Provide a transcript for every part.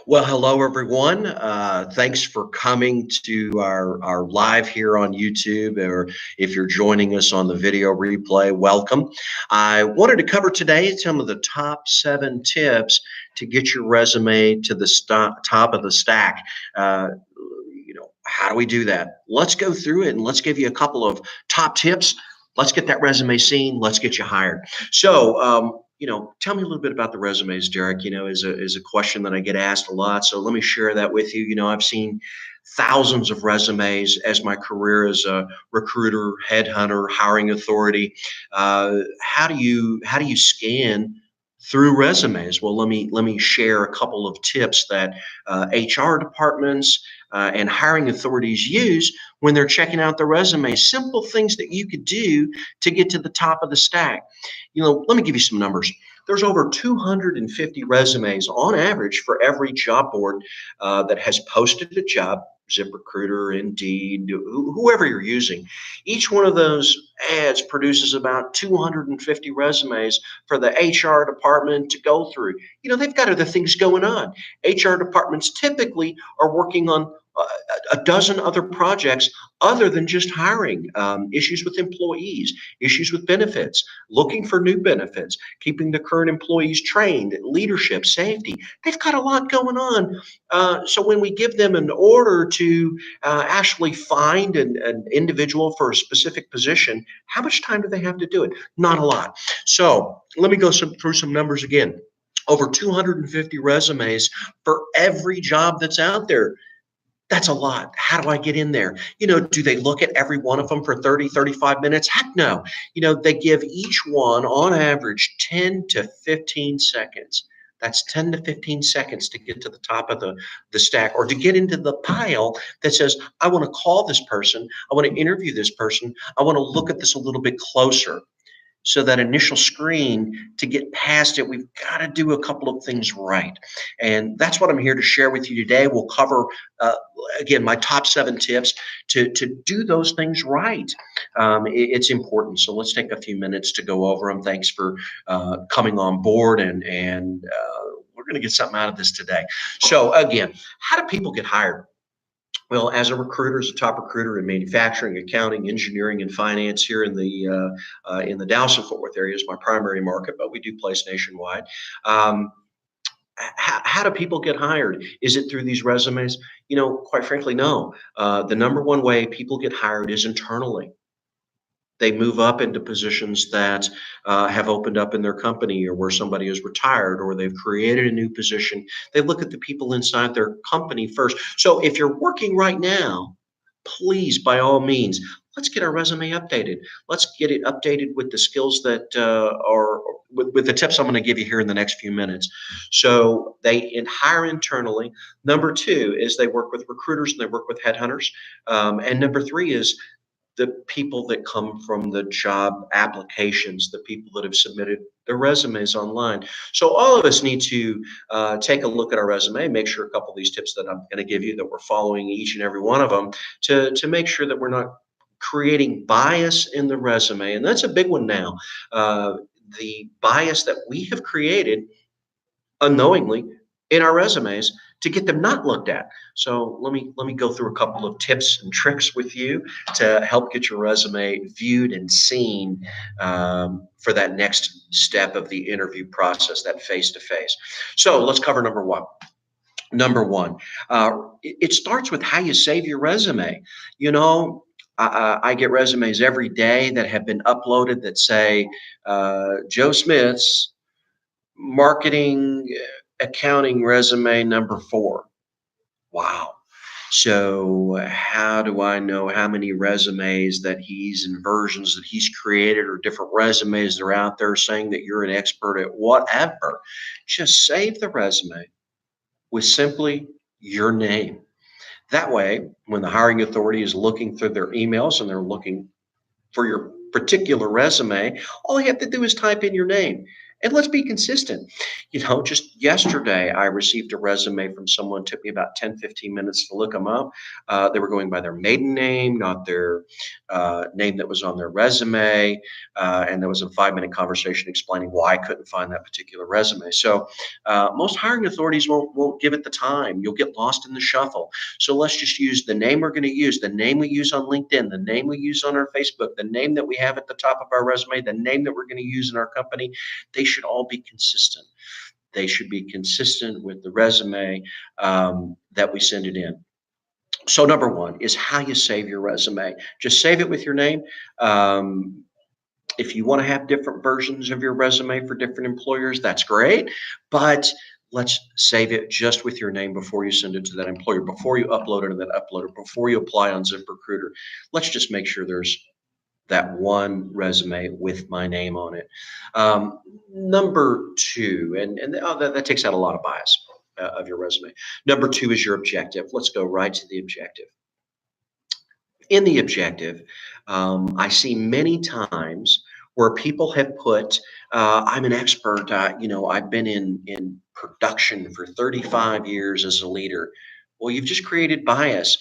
Well, hello everyone. Thanks for coming to our live here on YouTube, or if you're joining us on the video replay, welcome. I wanted to cover today some of the top 7 tips to get your resume to the top of the stack. How do we do that? Let's go through it and let's give you a couple of top tips. Let's get that resume seen. Let's get you hired. Tell me a little bit about the resumes, Derek. Is a question that I get asked a lot. So let me share that with you. I've seen thousands of resumes as my career as a recruiter, headhunter, hiring authority. How do you scan through resumes? Well, let me share a couple of tips that HR departments and hiring authorities use when they're checking out the resume. Simple things that you could do to get to the top of the stack. Let me give you some numbers. There's over 250 resumes on average for every job board that has posted a job. ZipRecruiter, Indeed, whoever you're using. Each one of those ads produces about 250 resumes for the HR department to go through. They've got other things going on. HR departments typically are working on a dozen other projects other than just hiring, issues with employees, issues with benefits, looking for new benefits, keeping the current employees trained, leadership, safety. They've got a lot going on. So when we give them an order to actually find an individual for a specific position, how much time do they have to do it? Not a lot. So let me go through some numbers again. Over 250 resumes for every job that's out there. That's a lot. How do I get in there? Do they look at every one of them for 30, 35 minutes? Heck no. They give each one on average 10 to 15 seconds. That's 10 to 15 seconds to get to the top of the stack, or to get into the pile that says, I want to call this person. I want to interview this person. I want to look at this a little bit closer. So that initial screen, to get past it, we've got to do a couple of things right. And that's what I'm here to share with you today. We'll cover, again, my top 7 tips to do those things right. It's important. So let's take a few minutes to go over them. Thanks for coming on board, and we're going to get something out of this today. So again, how do people get hired? Well, as a recruiter, as a top recruiter in manufacturing, accounting, engineering, and finance here in the Dallas and Fort Worth area is my primary market, but we do place nationwide. How do people get hired? Is it through these resumes? Quite frankly, no. The number one way people get hired is internally. They move up into positions that have opened up in their company, or where somebody is retired, or they've created a new position. They look at the people inside their company first. So if you're working right now, please, by all means, let's get our resume updated. Let's get it updated with the skills that are with the tips I'm going to give you here in the next few minutes. So they hire internally. Number 2 is they work with recruiters and they work with headhunters. And number 3 is the people that come from the job applications, the people that have submitted their resumes online. So all of us need to take a look at our resume, make sure a couple of these tips that I'm going to give you, that we're following each and every one of them, to make sure that we're not creating bias in the resume. And that's a big one now. The bias that we have created unknowingly in our resumes to get them not looked at. So let me go through a couple of tips and tricks with you to help get your resume viewed and seen for that next step of the interview process, that face-to-face. So let's cover number one. Number one, it starts with how you save your resume. I get resumes every day that have been uploaded that say Joe Smith's marketing accounting resume number 4. Wow. So how do I know how many resumes that he's and versions that he's created, or different resumes that are out there saying that you're an expert at whatever? Just save the resume with simply your name. That way, when the hiring authority is looking through their emails and they're looking for your particular resume, all you have to do is type in your name. And let's be consistent. Just yesterday, I received a resume from someone. It took me about 10, 15 minutes to look them up. They were going by their maiden name, not their name that was on their resume. And there was a 5-minute conversation explaining why I couldn't find that particular resume. So most hiring authorities won't give it the time. You'll get lost in the shuffle. So let's just use the name we're going to use, the name we use on LinkedIn, the name we use on our Facebook, the name that we have at the top of our resume, the name that we're going to use in our company. They should all be consistent. They should be consistent with the resume that we send it in. So number one is how you save your resume. Just save it with your name. Um, if you want to have different versions of your resume for different employers, that's great. But let's save it just with your name before you send it to that employer, before you upload it to that uploader, before you apply on ZipRecruiter. Let's just make sure there's that one resume with my name on it. Number two, that takes out a lot of bias of your resume. Number two is your objective. Let's go right to the objective. In the objective, I see many times where people have put, I'm an expert, I've been in production for 35 years as a leader. Well, you've just created bias.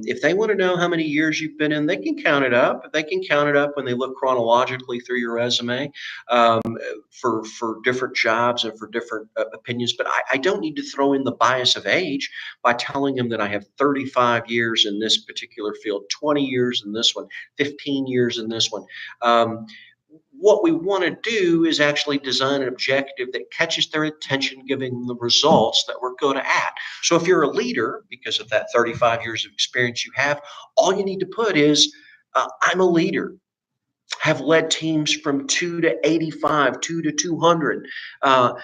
If they want to know how many years you've been in, they can count it up. They can count it up when they look chronologically through your resume um, for different jobs and for different opinions. But I don't need to throw in the bias of age by telling them that I have 35 years in this particular field, 20 years in this one, 15 years in this one. Um, what we want to do is actually design an objective that catches their attention, giving them the results that we're good at. So if you're a leader, because of that 35 years of experience you have, all you need to put is, I'm a leader, have led teams from 2 to 85, 2 to 200. Uh,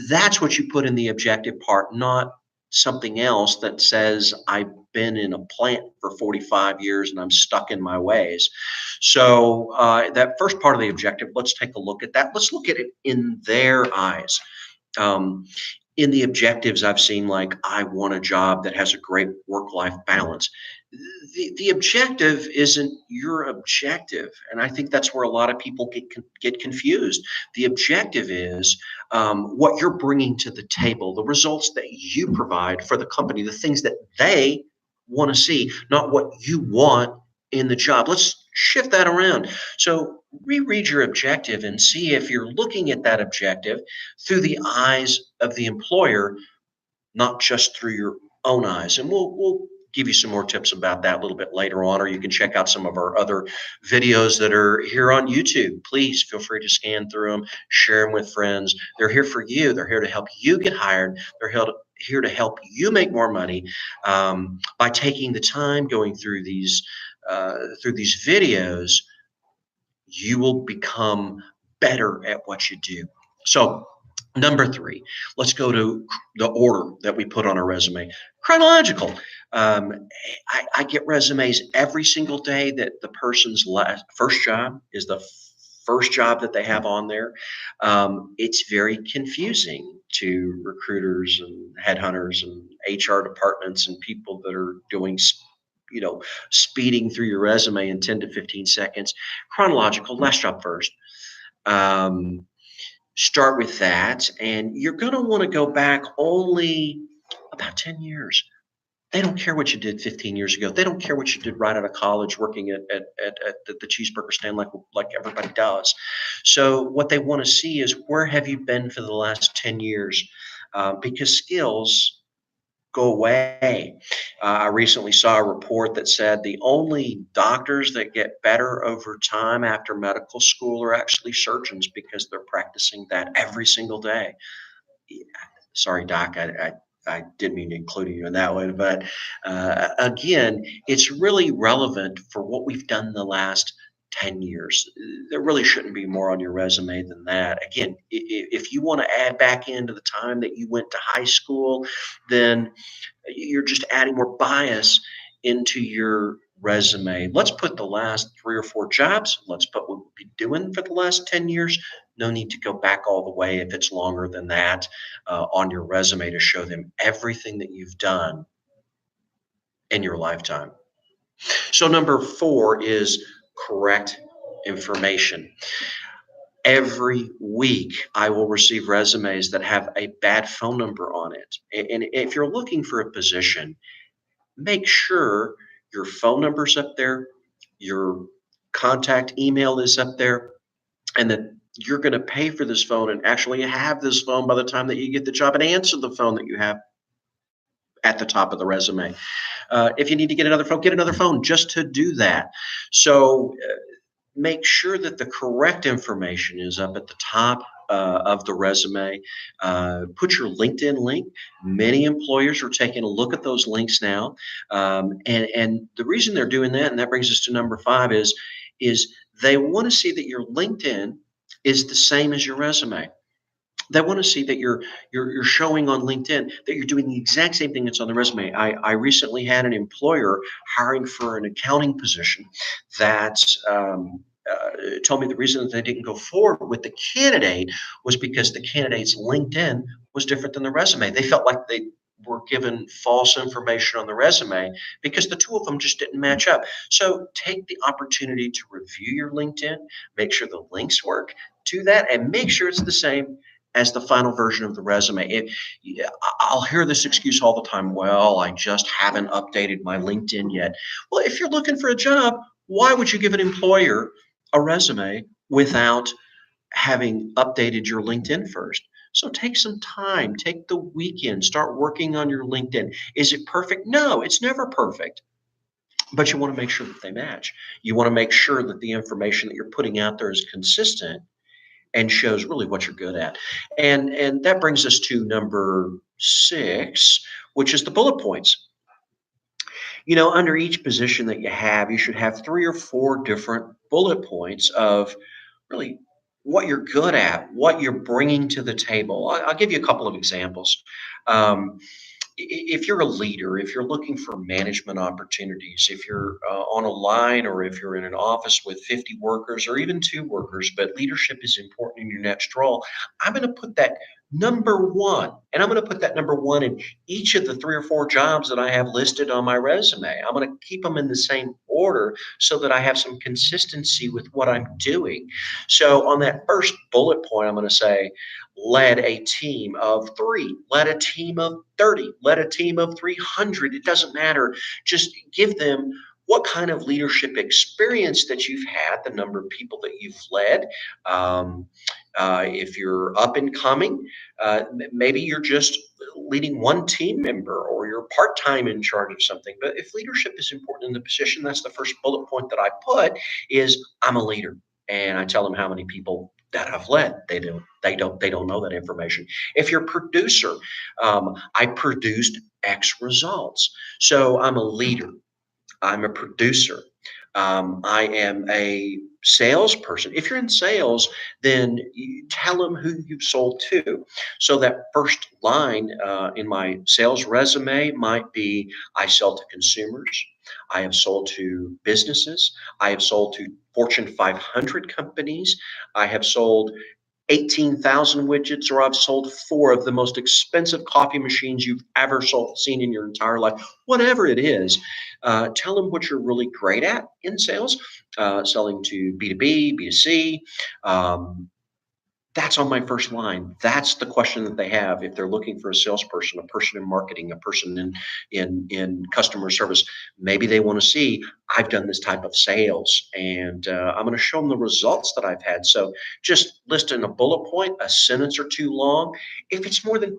that's what you put in the objective part, not something else that says I've been in a plant for 45 years and I'm stuck in my ways. So that first part of the objective, let's take a look at that. Let's look at it in their eyes. Um, in the objectives, I've seen like, I want a job that has a great work life balance. The objective isn't your objective. And I think that's where a lot of people get confused. The objective is what you're bringing to the table, the results that you provide for the company, the things that they want to see, not what you want in the job. Let's shift that around. So reread your objective and see if you're looking at that objective through the eyes of the employer, not just through your own eyes. And we'll give you some more tips about that a little bit later on, or you can check out some of our other videos that are here on YouTube. Please feel free to scan through them, share them with friends. They're here for you. They're here to help you get hired. They're here to help you make more money by taking the time going through these videos. You will become better at what you do. So, number three, let's go to the order that we put on our resume. Chronological. I get resumes every single day that the person's first job is the first job that they have on there. It's very confusing to recruiters and headhunters and HR departments and people that are doing speeding through your resume in 10 to 15 seconds. Chronological, last job first. Um, Start with that, and you're going to want to go back only about 10 years. They don't care what you did 15 years ago. They don't care what you did right out of college working at the cheeseburger stand like everybody does. So what they want to see is, where have you been for the last 10 years? Because skills go away. I recently saw a report that said the only doctors that get better over time after medical school are actually surgeons, because they're practicing that every single day. Sorry, Doc, I didn't mean to include you in that one, but again, it's really relevant for what we've done the last 10 years. There really shouldn't be more on your resume than that. Again, if you want to add back into the time that you went to high school, then you're just adding more bias into your resume. Let's put the last 3 or 4 jobs. Let's put what we've been doing for the last 10 years. No need to go back all the way if it's longer than that on your resume to show them everything that you've done in your lifetime. So number 4 is correct information. Every week, I will receive resumes that have a bad phone number on it. And if you're looking for a position, make sure your phone number's up there, your contact email is up there, and that you're going to pay for this phone and actually have this phone by the time that you get the job and answer the phone that you have at the top of the resume. If you need to get another phone just to do that. So make sure that the correct information is up at the top of the resume. Put your LinkedIn link. Many employers are taking a look at those links now, and the reason they're doing that, and that brings us to number 5, is they want to see that your LinkedIn is the same as your resume. They want to see that you're showing on LinkedIn that you're doing the exact same thing that's on the resume. I recently had an employer hiring for an accounting position that told me the reason that they didn't go forward with the candidate was because the candidate's LinkedIn was different than the resume. They felt like they were given false information on the resume because the two of them just didn't match up. So take the opportunity to review your LinkedIn, make sure the links work to that, and make sure it's the same as the final version of the resume. I'll hear this excuse all the time. Well, I just haven't updated my LinkedIn yet. Well, if you're looking for a job, why would you give an employer a resume without having updated your LinkedIn first? So take some time, take the weekend, start working on your LinkedIn. Is it perfect? No, it's never perfect. But you want to make sure that they match. You want to make sure that the information that you're putting out there is consistent and shows really what you're good at. And that brings us to number 6, which is the bullet points. Under each position that you should have 3 or 4 different bullet points of really what you're good at, what you're bringing to the table. I'll give you a couple of examples. Um, if you're a leader, if you're looking for management opportunities, if you're on a line or if you're in an office with 50 workers or even 2 workers, but leadership is important in your next role, I'm going to put that number 1. And I'm going to put that number 1 in each of the 3 or 4 jobs that I have listed on my resume. I'm going to keep them in the same order so that I have some consistency with what I'm doing. So on that first bullet point, I'm going to say, led a team of 3, led a team of 30, led a team of 300. It doesn't matter. Just give them what kind of leadership experience that you've had, the number of people that you've led. Um, if you're up and coming, maybe you're just leading one team member or you're part-time in charge of something. But if leadership is important in the position, that's the first bullet point that I put is I'm a leader. And I tell them how many people that I've led. They don't know that information. If you're a producer, I produced X results. So I'm a leader. I'm a producer. I am a salesperson. If you're in sales, then you tell them who you've sold to. So that first line in my sales resume might be I sell to consumers. I have sold to businesses. I have sold to Fortune 500 companies. I have sold 18,000 widgets, or I've sold 4 of the most expensive coffee machines you've ever seen in your entire life. Whatever it is, tell them what you're really great at in sales, selling to B2B, B2C. Um, that's on my first line. That's the question that they have if they're looking for a salesperson, a person in marketing, a person in customer service. Maybe they want to see I've done this type of sales, and I'm going to show them the results that I've had. So just list in a bullet point, a sentence or 2 long. If it's more than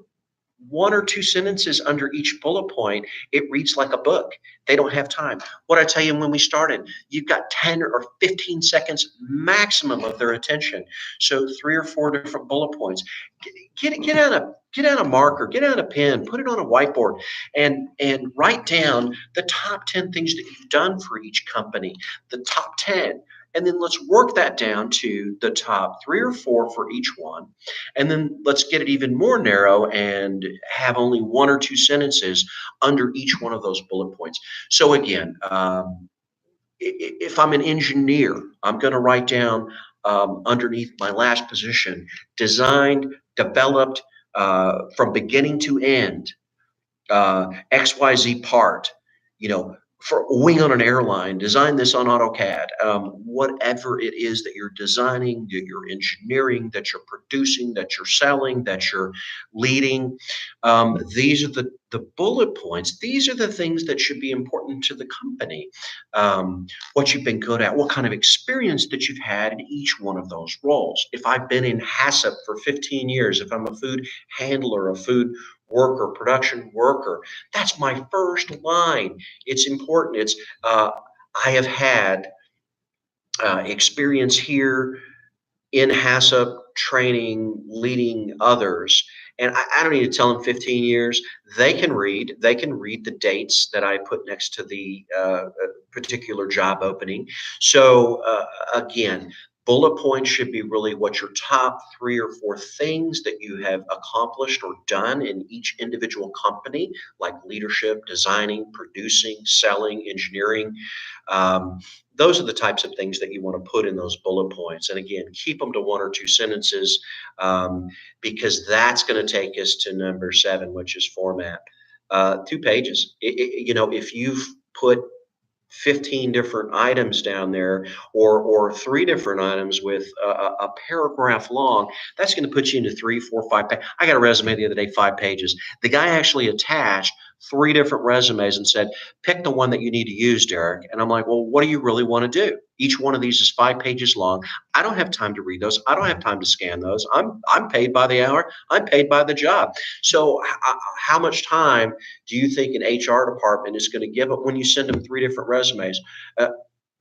1 or 2 sentences under each bullet point, it reads like a book. They don't have time. What I tell you when we started, you've got 10 or 15 seconds maximum of their attention. So 3 or 4 different bullet points. Get out a marker, get out a pen, put it on a whiteboard, and write down the top 10 things that you've done for each company. The top 10. And then let's work that down to the top 3 or 4 for each one. And then let's get it even more narrow and have only 1 or 2 sentences under each one of those bullet points. So again, if I'm an engineer, I'm going to write down underneath my last position, designed, developed from beginning to end, XYZ part, you know, for wing on an airline, design this on AutoCAD, whatever it is that you're designing, that you're engineering, that you're producing, that you're selling, that you're leading. These are the bullet points. These are the things that should be important to the company. What you've been good at, what kind of experience that you've had in each one of those roles. If I've been in HACCP for 15 years, if I'm a food handler, a food worker, production worker, that's my first line. It's important. It's I have had experience here in HACCP training, leading others. And I don't need to tell them 15 years. They can read. They can read the dates that I put next to the particular job opening. So again, bullet points should be really what your top 3 or 4 things that you have accomplished or done in each individual company, like leadership, designing, producing, selling, engineering. Um, those are the types of things that you want to put in those bullet points. And again, keep them to 1 or 2 sentences, because that's going to take us to number 7, which is format. 2 pages. If you've put 15 different items down there, or 3 different items with a paragraph long, that's going to put you into 3, 4, 5 pages. I got a resume the other day, 5 pages. The guy actually attached 3 different resumes and said, pick the one that you need to use, Derek. And I'm like, well, what do you really want to do? Each one of these is 5 pages long. I don't have time to read those. I don't have time to scan those. I'm paid by the hour. I'm paid by the job. So how much time do you think an HR department is going to give it when you send them 3 different resumes? Uh,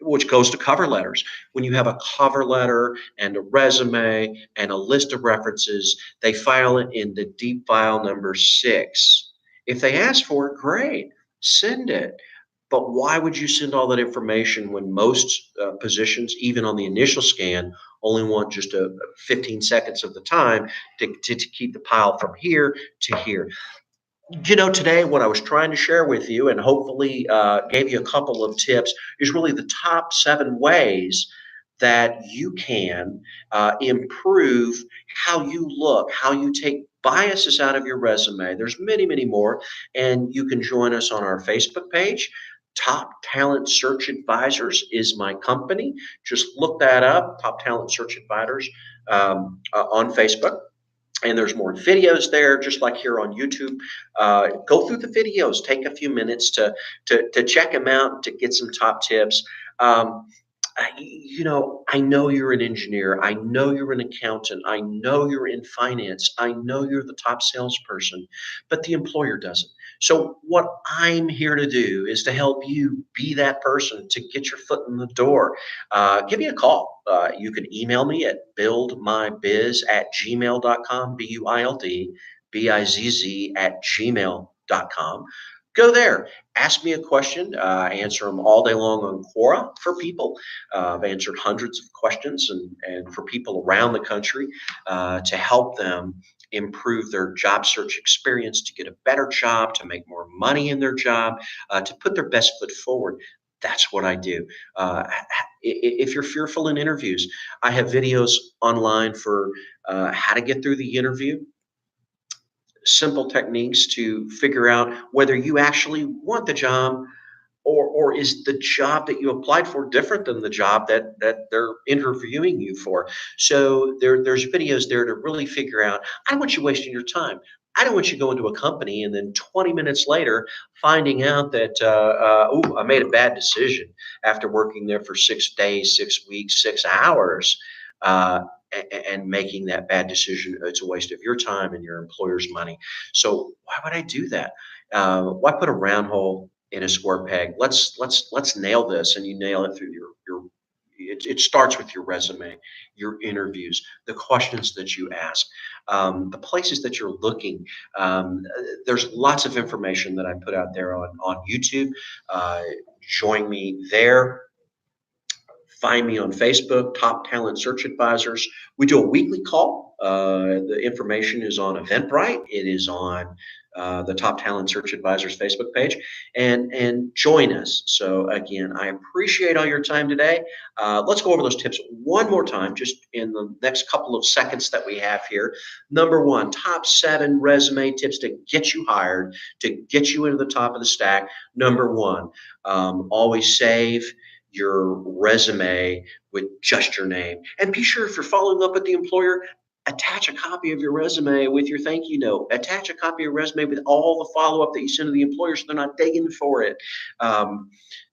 which goes to cover letters. When you have a cover letter and a resume and a list of references, they file it in the deep file number 6. If they ask for it, great, send it. But why would you send all that information when most positions, even on the initial scan, only want just 15 seconds of the time to keep the pile from here to here? Today, what I was trying to share with you, and hopefully gave you a couple of tips, is really the top 7 ways that you can improve how you look, how you take biases out of your resume. There's many, many more, and you can join us on our Facebook page. Top Talent Search Advisors is my company. Just look that up, Top Talent Search Advisors, on Facebook. And there's more videos there, just like here on YouTube. Go through the videos. Take a few minutes to check them out, to get some top tips. Um, I know you're an engineer. I know you're an accountant. I know you're in finance. I know you're the top salesperson, but the employer doesn't. So, what I'm here to do is to help you be that person to get your foot in the door. Give me a call. You can email me at buildmybiz@gmail.com, BUILDBIZZ@gmail.com. Go there. Ask me a question. I answer them all day long on Quora for people. I've answered hundreds of questions and for people around the country to help them improve their job search experience, to get a better job, to make more money in their job, to put their best foot forward. That's what I do. If you're fearful in interviews, I have videos online for how to get through the interview, simple techniques to figure out whether you actually want the job, or is the job that you applied for different than the job that they're interviewing you for. So there's videos there to really figure out. I don't want you wasting your time. I don't want you going to a company and then 20 minutes later finding out that I made a bad decision after working there for 6 days, 6 weeks, 6 hours. And making that bad decision, it's a waste of your time and your employer's money. So why would I do that? Why put a round hole in a square peg? Let's nail this, and you nail it through your. It starts with your resume, your interviews, the questions that you ask, the places that you're looking. There's lots of information that I put out there on YouTube. Join me there. Find me on Facebook, Top Talent Search Advisors. We do a weekly call. The information is on Eventbrite. It is on the Top Talent Search Advisors Facebook page, and join us. So again, I appreciate all your time today. Let's go over those tips one more time, just in the next couple of seconds that we have here. Number one, top 7 resume tips to get you hired, to get you into the top of the stack. Number one, always save your resume with just your name. And be sure, if you're following up with the employer, attach a copy of your resume with your thank you note. Attach a copy of your resume with all the follow up that you send to the employer so they're not digging for it.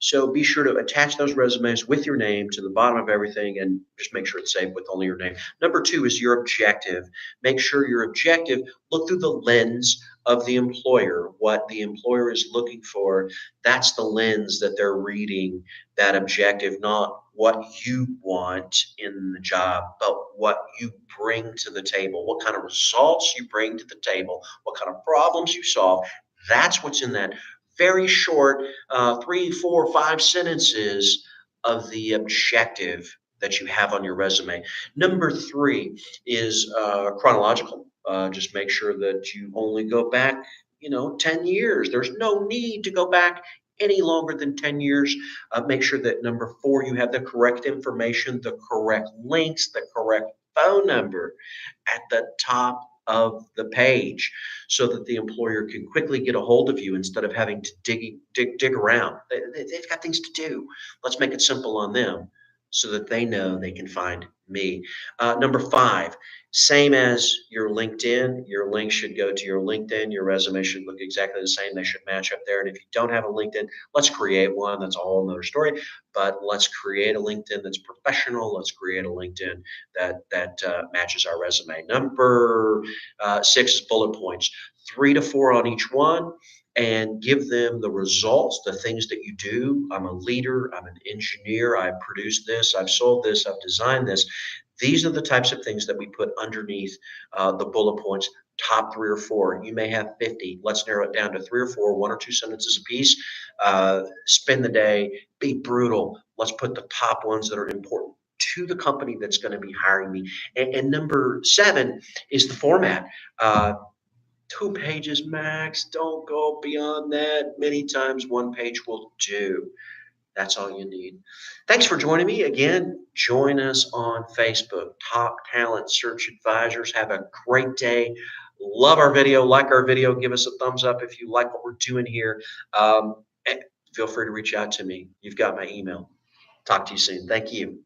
So be sure to attach those resumes with your name to the bottom of everything, and just make sure it's saved with only your name. Number two is your objective. Make sure your objective, look through the lens of the employer, what the employer is looking for. That's the lens that they're reading that objective, not what you want in the job, but what you bring to the table, what kind of results you bring to the table, what kind of problems you solve. That's what's in that very short 3, 4, 5 sentences of the objective that you have on your resume. Number three is chronological. Just make sure that you only go back, 10 years. There's no need to go back any longer than 10 years. Make sure that number four, you have the correct information, the correct links, the correct phone number at the top of the page so that the employer can quickly get a hold of you instead of having to dig around. They've got things to do. Let's make it simple on them so that they know they can find me. Number five, same as your LinkedIn, your link should go to your LinkedIn. Your resume should look exactly the same. They should match up there. And if you don't have a LinkedIn, let's create one. That's a whole another story. But let's create a LinkedIn that's professional. Let's create a LinkedIn that matches our resume. Number six is bullet points, 3 to 4 on each one, and give them the results, the things that you do. I'm a leader, I'm an engineer, I've produced this, I've sold this, I've designed this. These are the types of things that we put underneath the bullet points, top 3 or 4. You may have 50. Let's narrow it down to 3 or 4, 1 or 2 sentences a piece. Spend the day, be brutal. Let's put the top ones that are important to the company that's going to be hiring me. And number 7 is the format. 2 pages max. Don't go beyond that. Many times 1 page will do. That's all you need. Thanks for joining me. Again, join us on Facebook, Top Talent Search Advisors. Have a great day. Love our video. Like our video. Give us a thumbs up if you like what we're doing here. And feel free to reach out to me. You've got my email. Talk to you soon. Thank you.